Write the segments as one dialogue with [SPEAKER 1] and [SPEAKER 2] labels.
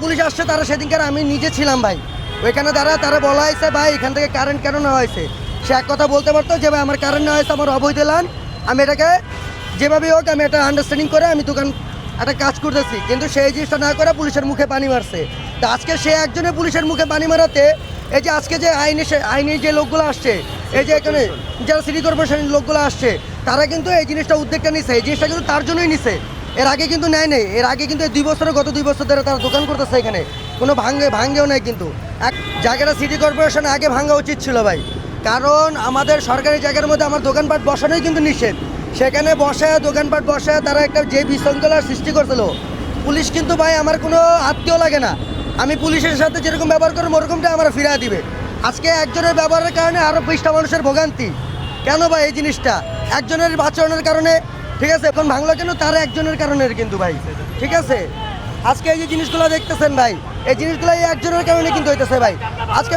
[SPEAKER 1] Police আসছে তারা সেদিনকার আমি নিজে ছিলাম ভাই ওইখানে তারা বলা হয়েছে ভাই এখান থেকে কারেন্ট কেন নেওয়া হয়েছে। সে এক কথা বলতে পারতো যে ভাই আমার কারেন্ট নেওয়া হয়েছে আমার অবৈধ লাইন, আমি এটাকে যেভাবে হোক আমি এটা আন্ডারস্ট্যান্ডিং করে আমি দোকান একটা কাজ করতেছি, কিন্তু সেই জিনিসটা না করে পুলিশের মুখে পানি মারছে। তা আজকে সে একজনের পুলিশের মুখে পানি মারাতে এই যে আজকে যে আইনি যে লোকগুলো আসছে, এই যে এখানে যারা সিটি কর্পোরেশনের লোকগুলো আসছে তারা কিন্তু এই জিনিসটা উদ্যোগটা নিছে, এই জিনিসটা কিন্তু তার জন্যই নিছে। এর আগে কিন্তু নেয় নেই, এর আগে কিন্তু গত 2 বছর ধরে তারা দোকান করতেছে এখানে, কোনো ভাঙ্গেও নেই। কিন্তু এক জায়গাটা সিটি কর্পোরেশন আগে ভাঙা উচিত ছিল ভাই, কারণ আমাদের সরকারি জায়গার মধ্যে আমার দোকানপাট বসানোই কিন্তু নিষেধ। সেখানে দোকানপাট বসায় তারা একটা যে বিশৃঙ্খলার সৃষ্টি করছিল, পুলিশ কিন্তু ভাই আমার কোনো আত্মীয় লাগে না, আমি পুলিশের সাথে যেরকম ব্যবহার করবো ওরকমটা আমার ফিরিয়ে দিবে। আজকে একজনের ব্যবহারের কারণে আরও 20টা মানুষের ভোগান্তি কেন ভাই? এই জিনিসটা একজনের আচরণের কারণে, ঠিক আছে, এখন ভাঙলো কেন? তার একজনের কারণে কিন্তু ভাই, ঠিক আছে। আজকে এই যে জিনিসগুলো দেখতেছেন ভাই, এই জিনিসগুলো এই একজনের কারণে কিন্তু হইতেছে ভাই। আজকে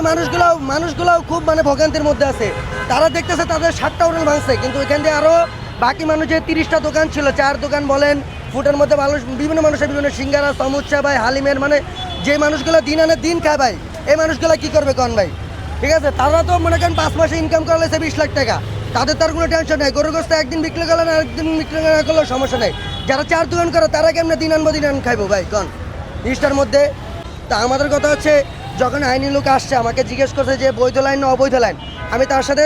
[SPEAKER 1] মানুষগুলাও খুব মানে ভোগান্তির মধ্যে আছে, তারা দেখতেছে তাদের 7টা হোটেল ভাঙছে, কিন্তু এখান দিয়ে আরও বাকি মানুষের 30টা দোকান ছিল, 4 দোকান বলেন, ফুটের মধ্যে বিভিন্ন মানুষের বিভিন্ন সিঙ্গারা সমুচা ভাই হালিমের, মানে যে মানুষগুলো দিন আনে দিন খায় ভাই, এই মানুষগুলো কি করবে কন ভাই? ঠিক আছে, তারা তো মনে করেন 5 মাসে ইনকাম করা হয়েছে 20 লাখ টাকা, তাদের তার কোনো টেনশন নেই, গরু গোস্ত একদিন বিক্রি করলেন আর একদিন বিক্রি না করলেও সমস্যা নেই। যারা 4 দোকান করে তারা কেমনে দিন আন খাইবো ভাই কন জিনিসটার মধ্যে? তা আমাদের কথা হচ্ছে, যখন আইনি লোক আসছে আমাকে জিজ্ঞেস করছে যে বৈধ লাইন না অবৈধ লাইন, আমি তার সাথে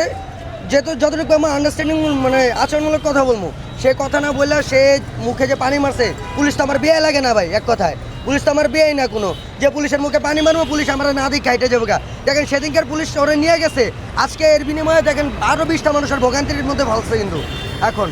[SPEAKER 1] যতটুকু আমার আন্ডারস্ট্যান্ডিং মানে আচরণমূলক কথা বলবো, সে কথা না বললে সে মুখে যে পানি মারছে, পুলিশ তো আমার বিয়ে লাগে না ভাই, এক কথায় পুলিশ তো আমার বিয়েই না কোনো, যে পুলিশের মুখে পানি মারবো, পুলিশ আমরা না দিই খাইটে যাবো গা। দেখেন সেদিনকার পুলিশ ওরে নিয়ে গেছে, আজকে এর বিনিময়ে দেখেন আরও 20টা মানুষের ভোগান্তির মধ্যে ভালছে কিন্তু এখন।